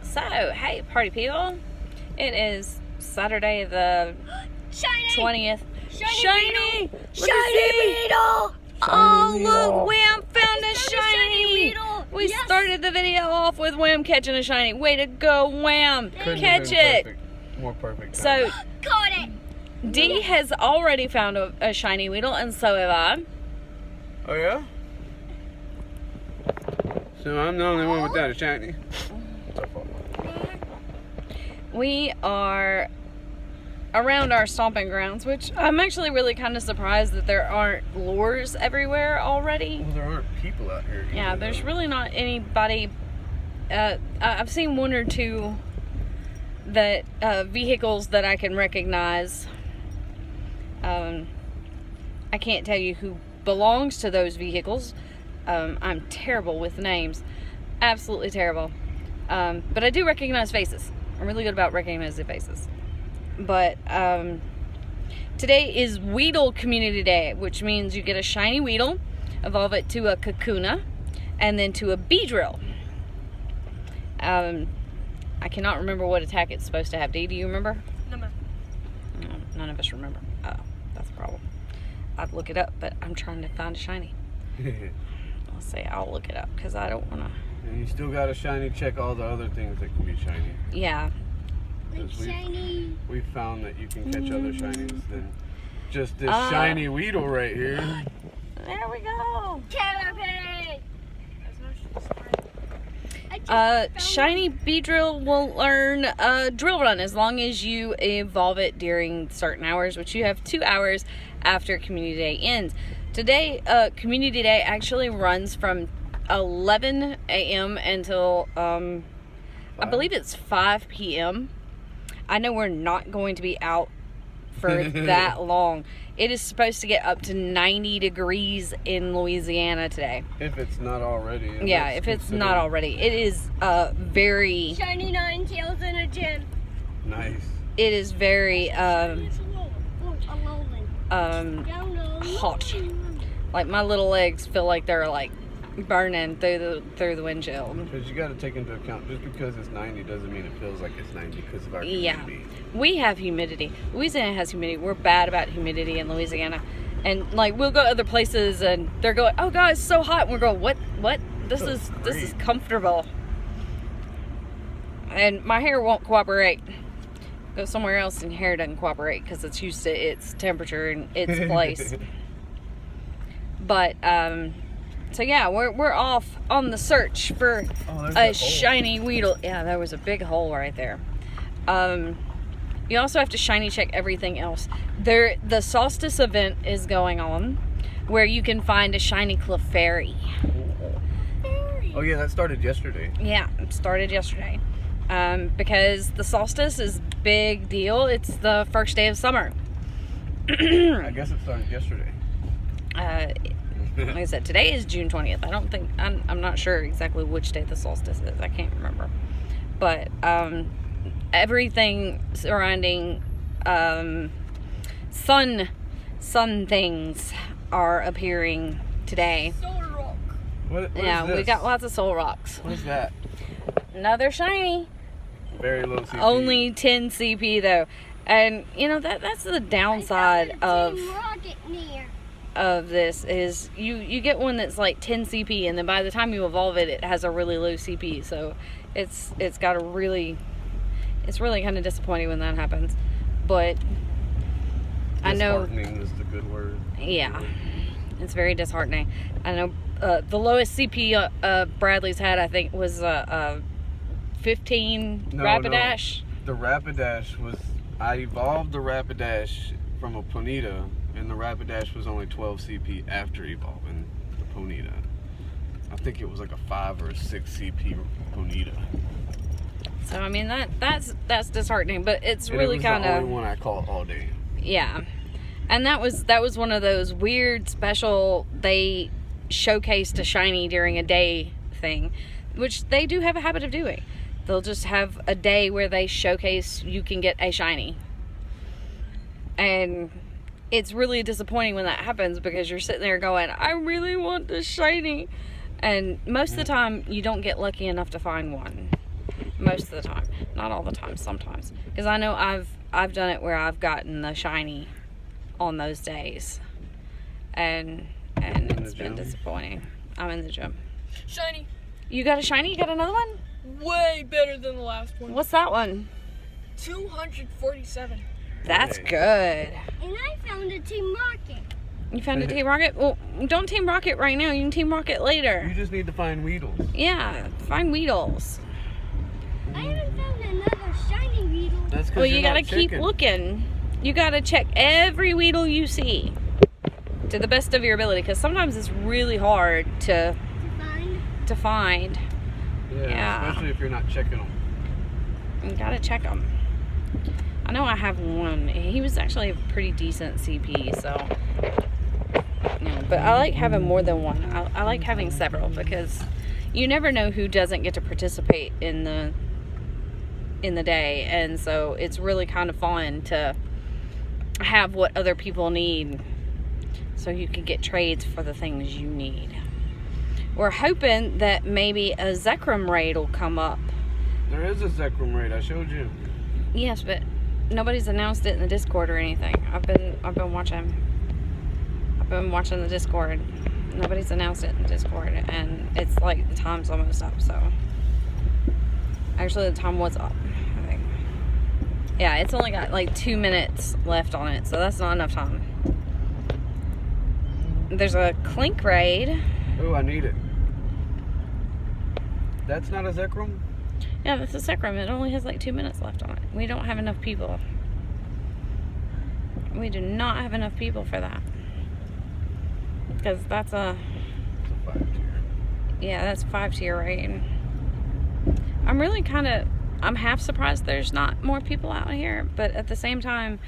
So, hey, party people. It is Saturday the 20th. Shiny! Weedle! Oh, look, Wham found a shiny! We started the video off with Wham catching a shiny. Way to go, Wham! Catch it! More perfect. So, Caught it! Dee has already found a shiny Weedle, and so have I. Oh, yeah? So I'm the only one without a shiny. We are around our stomping grounds, which I'm actually really kind of surprised that there aren't lures everywhere already. Well, there aren't people out here. Yeah, there's really not anybody. I've seen one or two vehicles that I can recognize. I can't tell you who belongs to those vehicles. I'm terrible with names. Absolutely terrible. But I do recognize faces. I'm really good about recognizing faces. But today is Weedle Community Day, which means you get a shiny Weedle, evolve it to a Kakuna, and then to a Beedrill. I cannot remember what attack it's supposed to have. Dee, do you remember? No. None of us remember. Oh, that's a problem. I'd look it up, but I'm trying to find a shiny. I'll say I'll look it up because I don't want to. And you still got a shiny. Check all the other things that can be shiny. Yeah. Shiny. We found that you can catch other shinies than just this shiny Weedle right here. There we go. Caterpillar. Shiny Beedrill will learn Drill Run as long as you evolve it during certain hours, which you have 2 hours after Community Day ends. Today, Community Day actually runs from 11 a.m. until, I believe it's 5 p.m. I know we're not going to be out for that long. It is supposed to get up to 90 degrees in Louisiana today. If it's not already. Yeah, if it's not already. It is very... Shiny 9 tails in a gym. Nice. It is very hot. Like my little legs feel like they're like burning through the windshield. Because you got to take into account, just because it's 90 doesn't mean it feels like it's 90 because of our humidity. We have humidity. Louisiana has humidity. We're bad about humidity in Louisiana. And like we'll go other places and they're going, "Oh God, it's so hot." And we're going, "What? This is comfortable." And my hair won't cooperate. Go somewhere else and your hair doesn't cooperate because it's used to its temperature and its place. But so yeah, we're off on the search for a shiny Weedle. Yeah, there was a big hole right there. You also have to shiny check everything else. The solstice event is going on, where you can find a shiny Clefairy. Oh yeah, that started yesterday. Yeah, it started yesterday. Because the solstice is big deal. It's the first day of summer. I guess it started yesterday. Like I said, today is June 20th. I'm not sure exactly which day the solstice is. I can't remember. But everything surrounding sun things are appearing today. Solar rock. What Yeah, is this? we got lots of soul rocks. What is that? Another shiny. Very low CP. Only 10 CP though. And you know that's the downside of this is you get one that's like 10 CP and then by the time you evolve it, it has a really low CP. So it's really kind of disappointing when that happens. But I know disheartening is the good word. Yeah, it's very disheartening. I know the lowest CP Bradley's had, I think, was 15 Rapidash. The Rapidash was, I evolved the Rapidash from a Ponyta, and the Rapidash was only 12 CP after evolving the Ponyta. I think it was like a 5 or a 6 CP Ponyta. So I mean that's disheartening, but it's And really kind the of only one I caught all day. Yeah, and that was one of those weird special they showcased a shiny during a day thing, which they do have a habit of doing. They'll just have a day where they showcase you can get a shiny. And it's really disappointing when that happens because you're sitting there going, I really want this shiny. And most of the time, you don't get lucky enough to find one. most of the time. Not all the time, sometimes. Because I know I've done it where I've gotten the shiny on those days. And it's been disappointing. I'm in the gym. Shiny. You got a shiny? You got another one? Way better than the last one. What's that one? 247. That's good. And I found a Team Rocket. You found a Team Rocket? Well, don't Team Rocket right now. You can Team Rocket later. You just need to find Weedles. Yeah, find Weedles. I haven't found another shiny Weedle. That's 'cause Well, you you're gotta not keep checking. looking. You gotta check every Weedle you see to the best of your ability, because sometimes it's really hard to find. Yeah. Especially if you're not checking them. You gotta check them. I know I have one. He was actually a pretty decent CP, so you know. But I like having more than one. I like having several, because you never know who doesn't get to participate in the day, and so it's really kind of fun to have what other people need, so you can get trades for the things you need. We're hoping that maybe a Zekrom raid will come up. There is a Zekrom raid. I showed you. Yes, but nobody's announced it in the Discord or anything. I've been watching. I've been watching the Discord. Nobody's announced it in the Discord, and it's like the time's almost up. So actually, the time was up, I think. Yeah, it's only got like 2 minutes left on it, so that's not enough time. There's a Clink raid. Oh, I need it. That's not a Zekrom? Yeah, that's a Zekrom. It only has like 2 minutes left on it. We don't have enough people. We do not have enough people for that. Because that's a... It's a 5-tier. Yeah, that's 5-tier raid. I'm really I'm half surprised there's not more people out here. But at the same time,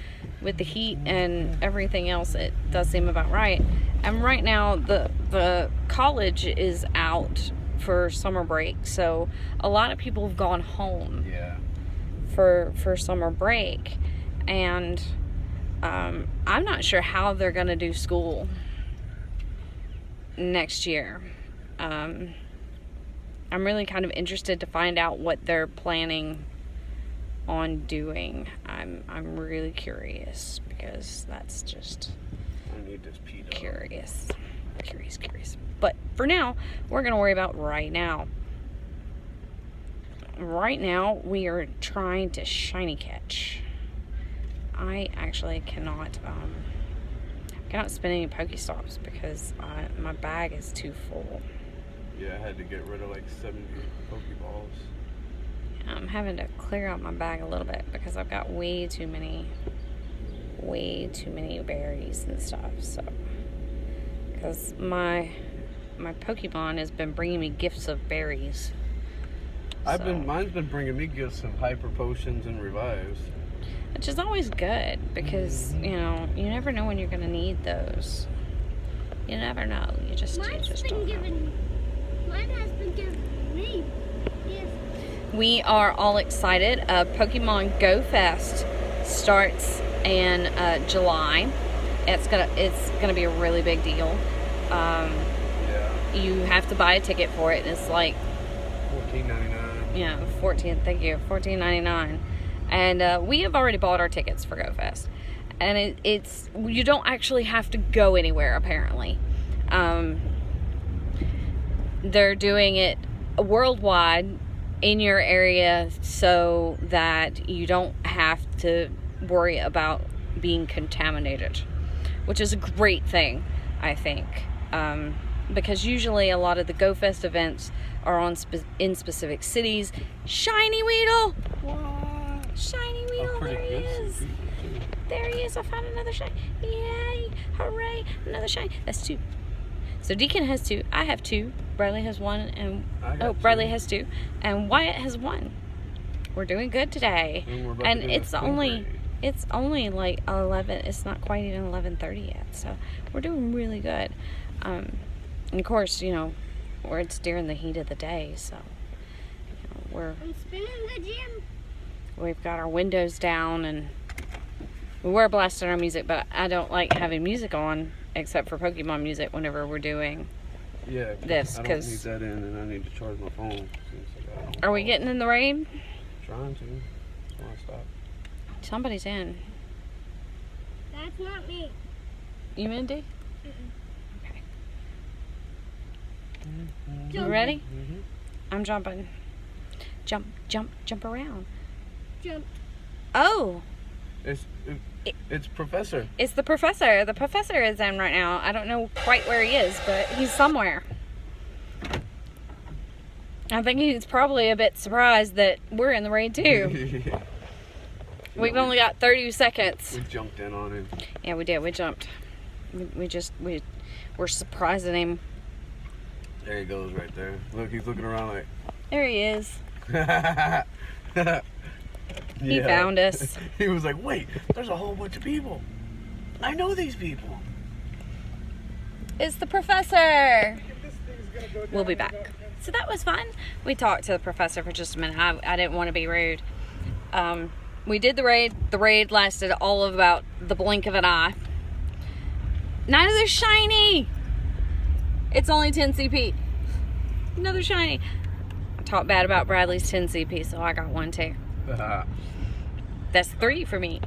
with the heat and everything else, it does seem about right. And right now, the college is out for summer break, so a lot of people have gone home for summer break, and I'm not sure how they're gonna do school next year. I'm really kind of interested to find out what they're planning on doing. I'm really curious, because that's just I need this P-Dog. curious. But for now, we're going to worry about right now. Right now, we are trying to shiny catch. I actually cannot spin any Pokestops because my bag is too full. Yeah, I had to get rid of like 70 Pokeballs. I'm having to clear out my bag a little bit because I've got way too many berries and stuff. So, because my Pokemon has been bringing me gifts of berries. Mine's been bringing me gifts of hyper potions and revives. Which is always good, because you know, you never know when you're gonna need those. You never know. You just don't know. Mine has been given me. Yes. We are all excited. Pokemon Go Fest starts in July. It's gonna be a really big deal. You have to buy a ticket for it, and it's like $14.99. Yeah, $14.99. And we have already bought our tickets for Go Fest, and it's you don't actually have to go anywhere apparently. They're doing it worldwide in your area so that you don't have to worry about being contaminated, which is a great thing, I think. Because usually a lot of the Go Fest events are in specific cities. Shiny Weedle! What? Shiny Weedle, there he is. There he is, I found another shiny. Yay, hooray, another shiny. That's 2. So Deacon has 2, I have 2, Bradley has 1, and Bradley has 2, and Wyatt has 1. We're doing good today. And it's only like 11, it's not quite even 11:30 yet, so we're doing really good. And of course, you know, it's during the heat of the day, so you know, I'm spinning the gym. we've got our windows down, and we were blasting our music, but I don't like having music on except for Pokemon music whenever we're doing this. This, I don't need that in, and I need to charge my phone. Are we getting in the rain? trying to. Just want to stop. Somebody's in. That's not me. You Mindy? Okay. You Jump. ready? Mm-hmm. I'm jumping. Jump, jump, jump around. Jump. Oh, It's Professor. it's the professor. The professor is in right now. I don't know quite where he is, but he's somewhere. I think he's probably a bit surprised that we're in the raid too. Yeah. We've only got 30 seconds. We jumped in on him. Yeah, we did. We jumped. We're surprising him. There he goes right there. Look, he's looking around like. There he is. Yeah. He found us. He was like, wait, there's a whole bunch of people. I know these people. It's the professor. We'll be back. So that was fun. We talked to the professor for just a minute. I didn't want to be rude. We did the raid. The raid lasted all of about the blink of an eye. Another shiny. It's only 10 CP. Another shiny. I talked bad about Bradley's 10 CP, so I got one too. That's 3 for me.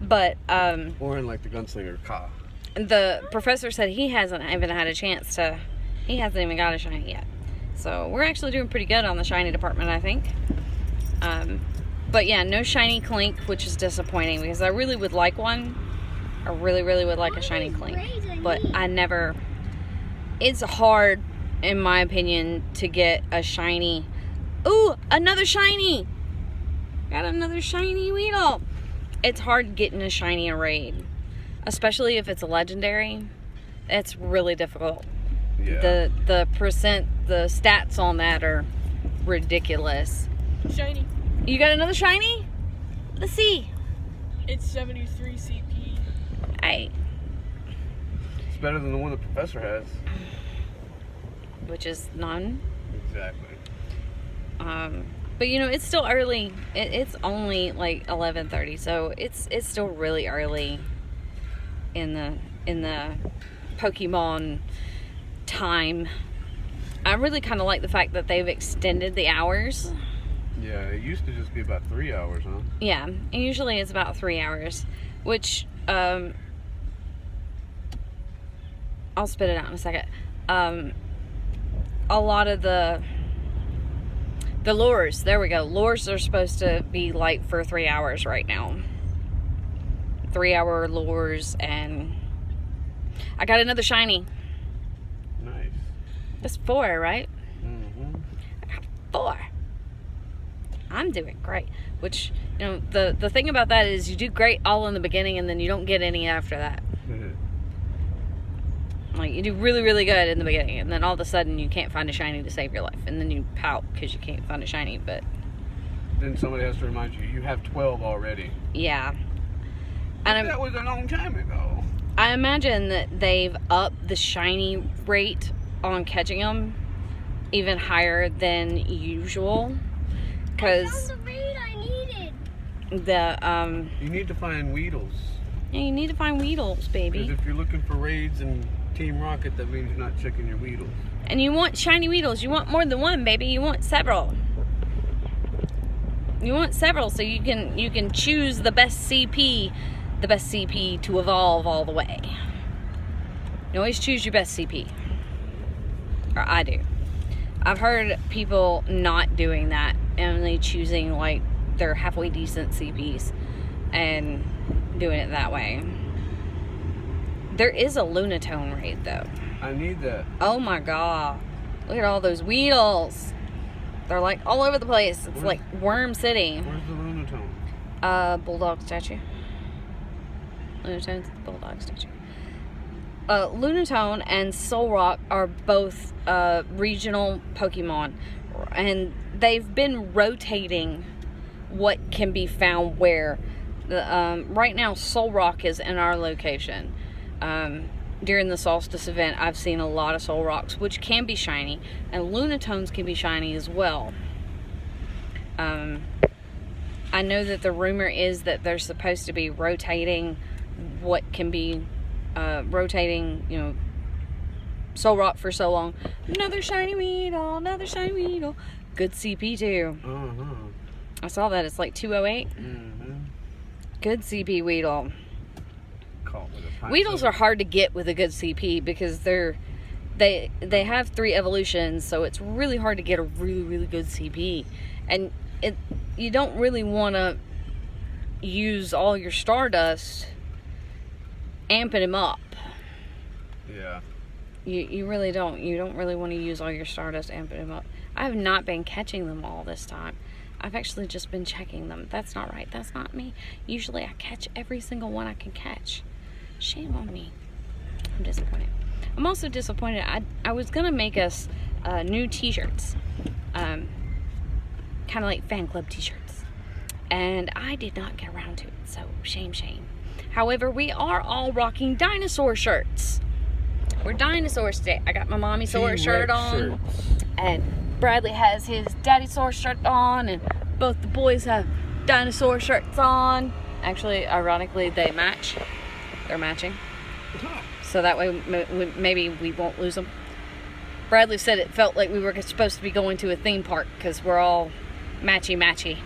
But Or in like the gunslinger car. the professor said he hasn't even had a chance to. He hasn't even got a shiny yet. So we're actually doing pretty good on the shiny department, I think. But yeah, no shiny Clink, which is disappointing because I really would like one. I really, really would like a shiny Clink. But I never... It's hard, in my opinion, to get a shiny... Ooh, another shiny! Got another shiny Weedle. It's hard getting a shiny in a raid. Especially if it's a legendary. It's really difficult. Yeah. The stats on that are ridiculous. Shiny. You got another shiny? Let's see. It's 73 CP. Hey, It's better than the one the professor has. which is none. Exactly. But you know, it's still early. It's only like 11:30, so it's still really early in the Pokemon time. I really kind of like the fact that they've extended the hours. Yeah, it used to just be about 3 hours, huh? Yeah, and usually it's about 3 hours, which I'll spit it out in a second. A lot of the lures, there we go. Lures are supposed to be like for 3 hours right now. 3-hour lures, and I got another shiny. Nice. That's 4, right? Mm-hmm. I got 4. I'm doing great. Which, you know, the thing about that is you do great all in the beginning and then you don't get any after that. Like, you do really, really good in the beginning, and then all of a sudden you can't find a shiny to save your life, and then you pout because you can't find a shiny. But Then somebody has to remind you, you have 12 already. yeah, But and that was a long time ago. I imagine that they've upped the shiny rate on catching them even higher than usual, I because found the raid I needed. the You need to find Weedles. yeah, you need to find Weedles, Because baby, if you're looking for raids and Team Rocket, that means you're not checking your Weedles. and you want shiny Weedles. You want more than one, baby. You want several. You want several, so you can choose the best CP to evolve all the way. You always choose your best CP, or I do. I've heard people not doing that, only choosing like their halfway decent CPs and doing it that way. There is a Lunatone raid though. I need that. Oh my god. Look at all those Weedles. They're like all over the place. It's like Worm City. Where's the Lunatone? Bulldog statue. Lunatone's the bulldog statue. Lunatone and Solrock are both regional Pokemon, and they've been rotating what can be found where. Right now, Solrock is in our location. During the Solstice event, I've seen a lot of Solrocks, which can be shiny, and Lunatones can be shiny as well. I know that the rumor is that they're supposed to be rotating what can be rotating, you know, Solrock for so long. Another shiny Weedle, another shiny Weedle. Good CP too. I saw that it's like 208. Mm-hmm. Good CP Weedle. Caught with a pint Weedles of- are hard to get with a good CP because they have 3 evolutions, so it's really hard to get a really good CP. And you don't really want to use all your Stardust amping him up. Yeah. You really don't. You don't really want to use all your Stardust amping him up. I have not been catching them all this time. I've actually just been checking them. That's not right. That's not me. Usually I catch every single one I can catch. Shame on me. I'm disappointed. I'm also disappointed. I was going to make us new t-shirts. Kind of like fan club t-shirts. And I did not get around to it. So shame. However, we are all rocking dinosaur shirts. We're dinosaurs today. I got my mommy Saur shirt on. And Bradley has his daddy Saur shirt on. And both the boys have dinosaur shirts on. Actually, ironically, they match. They're matching. So that way, maybe we won't lose them. Bradley said it felt like we were supposed to be going to a theme park because we're all matchy.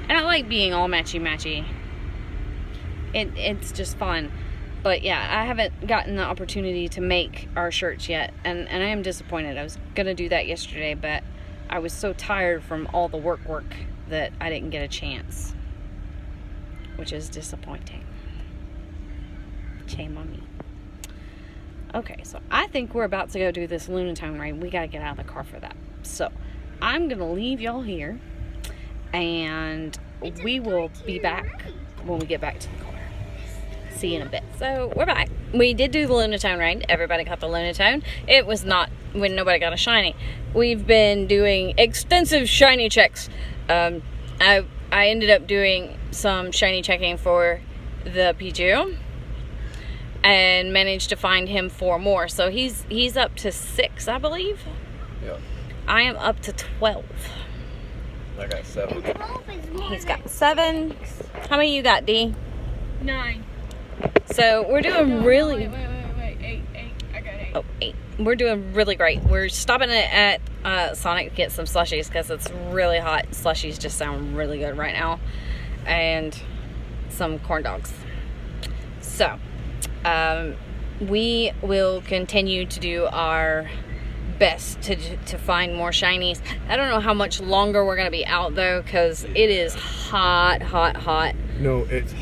And I like being all matchy. It's just fun. But yeah, I haven't gotten the opportunity to make our shirts yet. And I am disappointed. I was going to do that yesterday, but I was so tired from all the work that I didn't get a chance. Which is disappointing. Shame on me. Okay, so I think we're about to go do this Lunatone raid. We got to get out of the car for that. So I'm going to leave y'all here. And we will be back when we get back to the car. See you in a bit. So we're back. We did do the Lunatone raid. Everybody got the Lunatone. It was not when nobody got a shiny. We've been doing extensive shiny checks. I ended up doing some shiny checking for the Pichu and managed to find him 4 more. So he's up to 6, I believe. Yeah. I am up to 12. I got 7. He's got 7. How many you got, D? 9. So we're doing really... Wait. 8. I got 8. Oh, 8. We're doing really great. We're stopping at Sonic to get some slushies because it's really hot. Slushies just sound really good right now. And some corn dogs. So, we will continue to do our best to find more shinies. I don't know how much longer we're going to be out though because it is hot. No, it's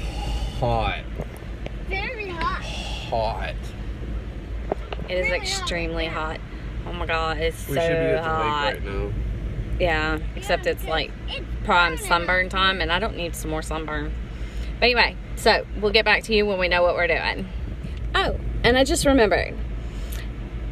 hot. Very hot. Hot. It is extremely hot. Oh my god, it's We so should be at the hot. lake right now. Yeah, except it's like prime sunburn time and I don't need some more sunburn. But anyway, so we'll get back to you when we know what we're doing. Oh, and I just remembered.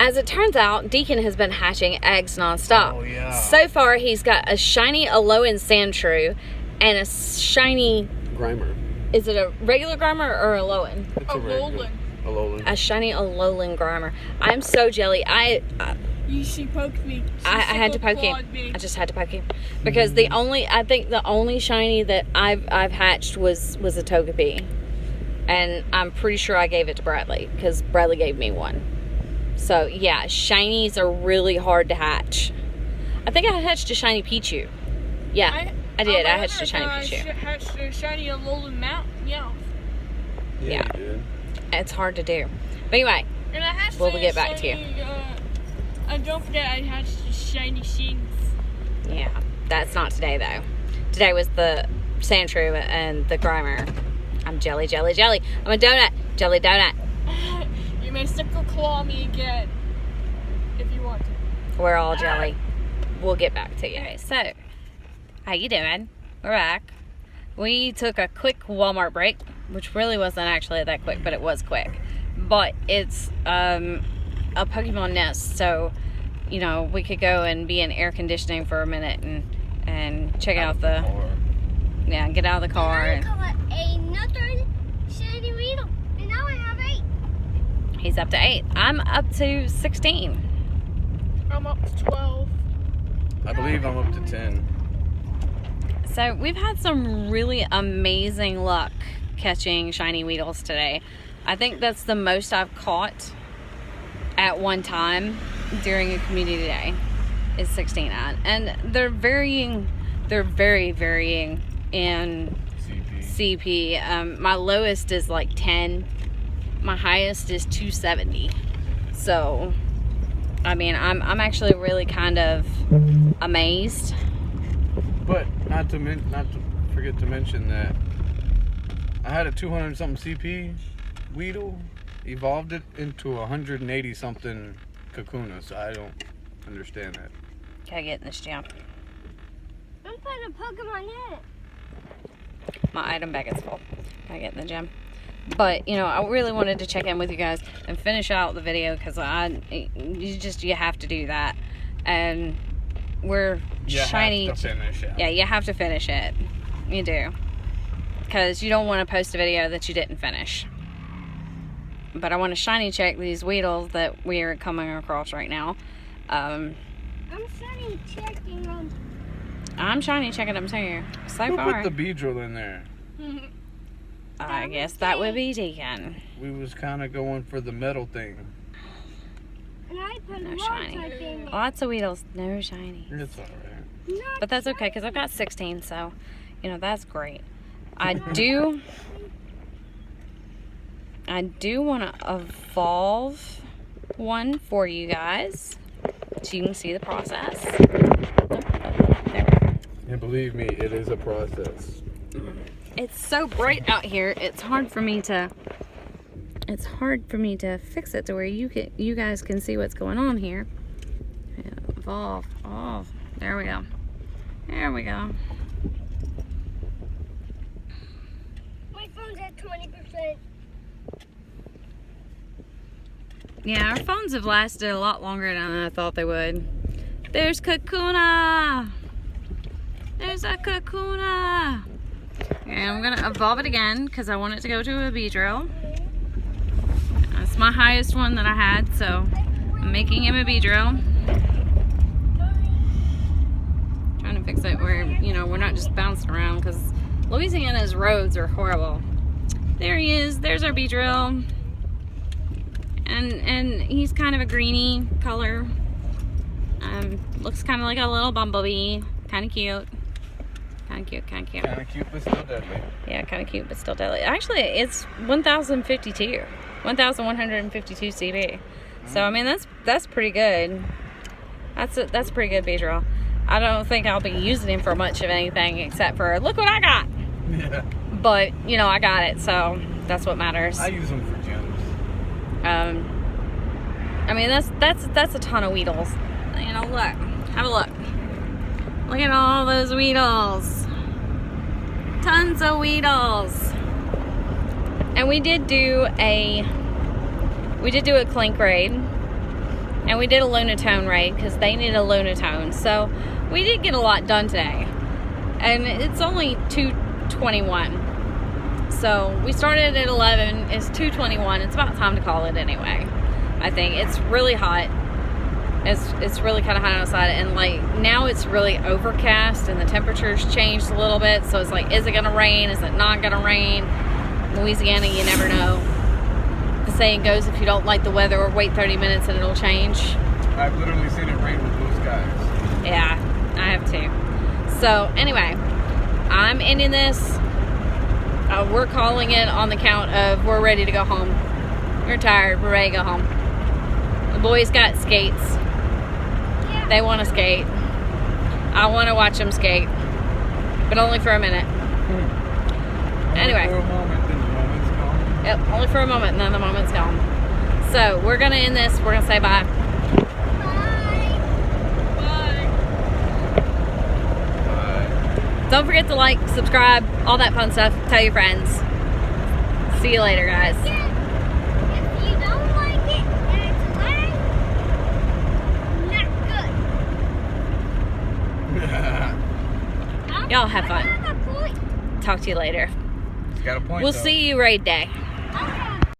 As it turns out, Deacon has been hatching eggs nonstop. Oh, yeah. So far, he's got a shiny Alolan Sandshrew and a shiny... Grimer. Is it a regular Grimer or Alolan? It's a regular. Alolan. A shiny Alolan Grimer. I'm so jelly. She poked me. I had to poke him. I just had to poke him because I think the only shiny that I've hatched was a Togepi, and I'm pretty sure I gave it to Bradley because Bradley gave me one. So yeah, shinies are really hard to hatch. I think I hatched a shiny Pichu. Yeah, I did. I hatched a shiny Pichu. I hatched a shiny Alolan Mountain. Yeah. Yeah. You did. It's hard to do. But anyway, And I hatched we'll get back to you. And don't forget, I hatched a shiny Shinx. Yeah, that's not today though. Today was the Sandshrew and the Grimer. I'm jelly. I'm a donut. Jelly donut. You may sickle claw me again if you want to. We're all jelly. We'll get back to you. Okay, so, how you doing? We're back. We took a quick Walmart break, which really wasn't actually that quick, but it was quick. But it's a Pokemon nest, so you know we could go and be in air conditioning for a minute and check out the get out of the car. And I caught another shiny Weedle, and now I have 8. He's up to 8. I'm up to 16. I'm up to 12. I believe I'm up to 10. So we've had some really amazing luck catching shiny Weedles today. I think that's the most I've caught at one time during a community day is 16. And they're varying they're very varying in CP. My lowest is like 10. My highest is 270. So, I mean, I'm actually really kind of amazed. But not to forget to mention that I had a 200 something CP Weedle, evolved it into 180 something Kakuna, so I don't understand that. Can I get in this gym? I'm putting a Pokemon in it. My item bag is full. Can I get in the gym? But, you know, I really wanted to check in with you guys and finish out the video because you have to do that. And we're shiny. Have to finish it. Yeah, you have to finish it. You do. Because you don't want to post a video that you didn't finish. But I want to shiny check these Weedles that we are coming across right now. I'm shiny checking them. I'm shiny checking them too. So Who far. put the Beedrill in there? I guess that would be Deacon. We was kind of going for the metal thing. And I put No a shiny. type in it. Lots of Weedles, no shiny. It's alright. Not But that's okay because I've got 16, so, you know, that's great. I do want to evolve one for you guys so you can see the process. There. And believe me, it is a process. It's so bright out here. It's hard for me to fix it to where you guys can see what's going on here. Yeah, evolve. Oh, there we go. There we go. My phone's at 20%. Yeah, our phones have lasted a lot longer than I thought they would. There's Kakuna! There's a Kakuna! And I'm gonna evolve it again because I want it to go to a Beedrill. That's my highest one that I had, so I'm making him a Beedrill. Trying to fix it where, you know, we're not just bouncing around because Louisiana's roads are horrible. There he is. There's our Beedrill. And he's kind of a greeny color. Looks kind of like a little bumblebee. Kind of cute. Kind of cute, kind of cute. Kind of cute, but still deadly. Yeah, kind of cute, but still deadly. Actually, it's 1,052. 1,152 CB. So, I mean, that's pretty good. That's a pretty good Beedrill. I don't think I'll be using him for much of anything except for, look what I got! Yeah. But, you know, I got it, so that's what matters. I use them for gems. I mean, that's a ton of Weedles. You know, look. Have a look. Look at all those Weedles. Tons of Weedles. And we did do a Clink raid. And we did a Lunatone raid because they need a Lunatone. So we did get a lot done today. And it's only 2:21. So we started at 11. It's 2:21. It's about time to call it anyway. I think it's really hot. It's really kind of hot outside, and like now it's really overcast and the temperature's changed a little bit, so it's like, is it gonna rain, is it not gonna rain? Louisiana, you never know. The saying goes, if you don't like the weather, or wait 30 minutes and it'll change. I've literally seen it rain with blue skies. Yeah, I have too. So anyway, I'm ending this. We're calling it on the count of we're ready to go home. We're tired, we're ready to go home. The boys got skates. They want to skate. I want to watch them skate. But only for a minute. Anyway. Only for a moment, then the moment's gone. Yep, only for a moment, and then the moment's gone. So, we're going to end this. We're going to say bye. Bye. Don't forget to like, subscribe, all that fun stuff. Tell your friends. See you later, guys. If you don't like it and it's loud, not good. Y'all have fun. I have a point. Talk to you later. It's got a point, We'll though. see you raid day. Okay.